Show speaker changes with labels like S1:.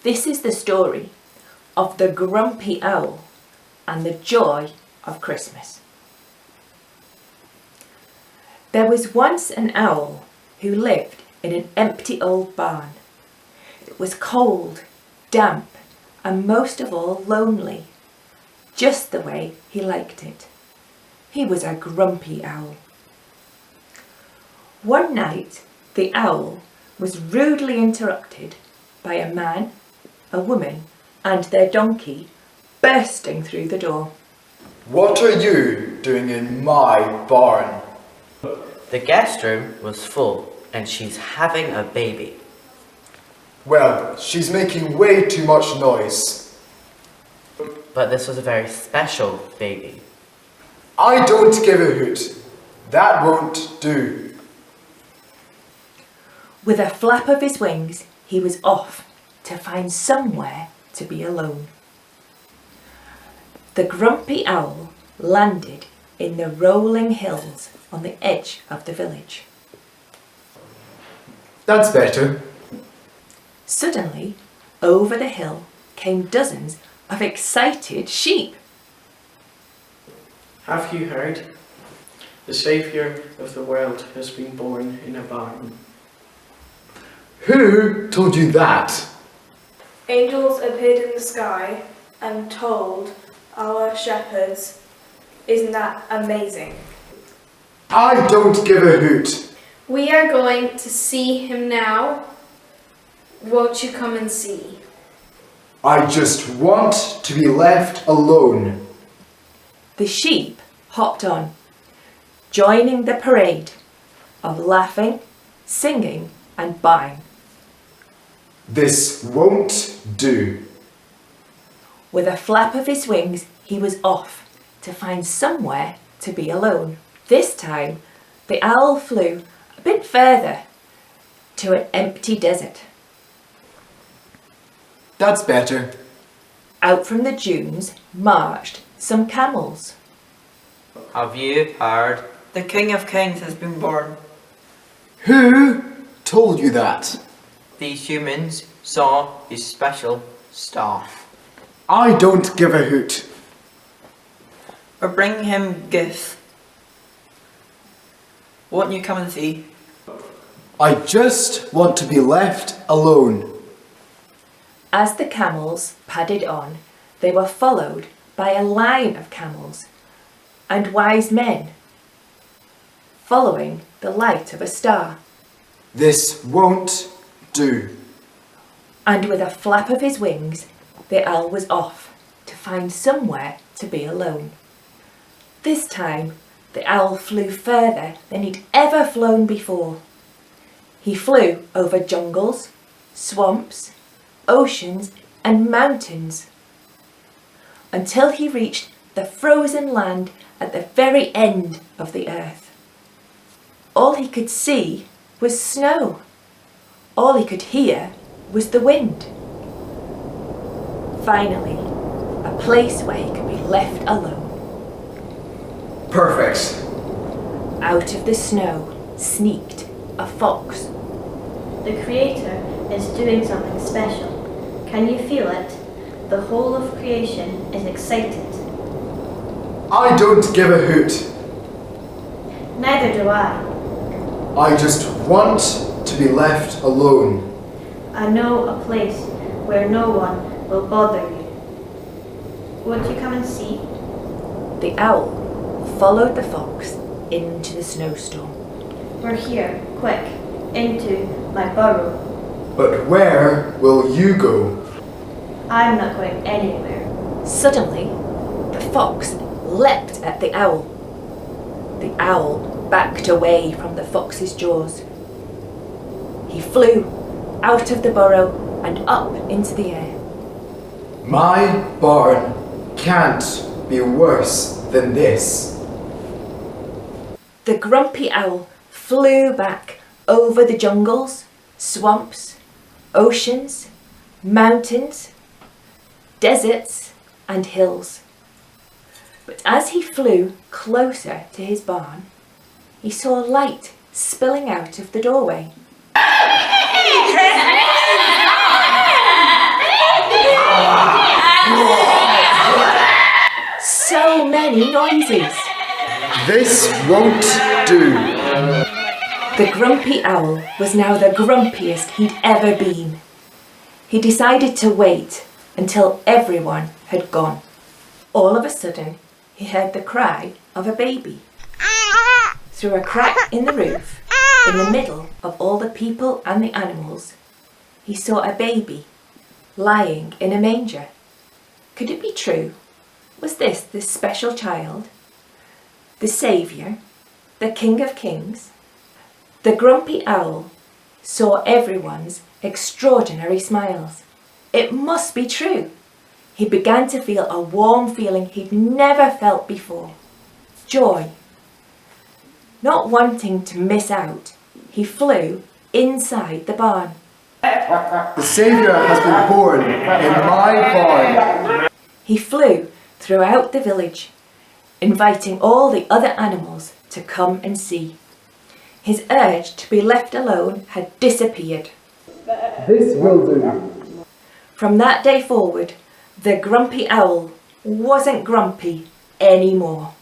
S1: This is the story of the grumpy owl and the joy of Christmas. There was once an owl who lived in an empty old barn. It was cold, damp, and most of all lonely, just the way he liked it. He was a grumpy owl. One night, the owl was rudely interrupted by a man, a woman, and their donkey bursting through the door.
S2: What are you doing in my barn?
S3: The guest room was full and she's having a baby.
S2: Well, she's making way too much noise.
S3: But this was a very special baby.
S2: I don't give a hoot. That won't do.
S1: With a flap of his wings, he was off to find somewhere to be alone. The grumpy owl landed in the rolling hills on the edge of the village.
S2: That's better.
S1: Suddenly, over the hill came dozens of excited sheep.
S4: Have you heard? The Saviour of the world has been born in a barn.
S2: Who told you that?
S5: Angels appeared in the sky and told our shepherds. Isn't that amazing?
S2: I don't give a hoot.
S5: We are going to see him now. Won't you come and see?
S2: I just want to be left alone.
S1: The sheep hopped on, joining the parade of laughing, singing, and buying.
S2: This won't do.
S1: With a flap of his wings, he was off to find somewhere to be alone. This time, the owl flew a bit further to an empty desert.
S2: That's better.
S1: Out from the dunes marched some camels.
S3: Have you heard?
S6: The King of Kings has been born.
S2: Who told you that?
S3: These humans saw his special star.
S2: I don't give a hoot.
S6: We're bringing him gifts. Won't you come and see?
S2: I just want to be left alone.
S1: As the camels padded on, they were followed by a line of camels and wise men, following the light of a star.
S2: This won't do.
S1: And with a flap of his wings, the owl was off to find somewhere to be alone. This time, the owl flew further than he'd ever flown before. He flew over jungles, swamps, oceans, and mountains, until he reached the frozen land at the very end of the earth. All he could see was snow. All he could hear was the wind. Finally, a place where he could be left alone.
S2: Perfect.
S1: Out of the snow sneaked a fox.
S7: The Creator is doing something special. Can you feel it? The whole of creation is excited.
S2: I don't give a hoot.
S7: Neither do I.
S2: I just want to be left alone.
S7: I know a place where no one will bother you. Won't you come and see?
S1: The owl followed the fox into the snowstorm.
S7: We're here, quick, into my burrow.
S2: But where will you go?
S7: I'm not going anywhere.
S1: Suddenly, the fox leapt at the owl. The owl backed away from the fox's jaws. He flew out of the burrow and up into the air.
S2: My barn can't be worse than this.
S1: The grumpy owl flew back over the jungles, swamps, oceans, mountains, deserts, and hills. But as he flew closer to his barn, he saw light spilling out of the doorway. So many noises.
S2: This won't do.
S1: The grumpy owl was now the grumpiest he'd ever been. He decided to wait until everyone had gone. All of a sudden, he heard the cry of a baby. Through a crack in the roof, in the middle of all the people and the animals, he saw a baby lying in a manger. Could it be true? Was this the special child? The Saviour? The King of Kings? The grumpy owl saw everyone's extraordinary smiles. It must be true. He began to feel a warm feeling he'd never felt before. Joy. Not wanting to miss out, he flew inside the barn.
S2: The Saviour has been born in my barn.
S1: He flew throughout the village, inviting all the other animals to come and see. His urge to be left alone had disappeared.
S2: This will do.
S1: From that day forward, the grumpy owl wasn't grumpy anymore.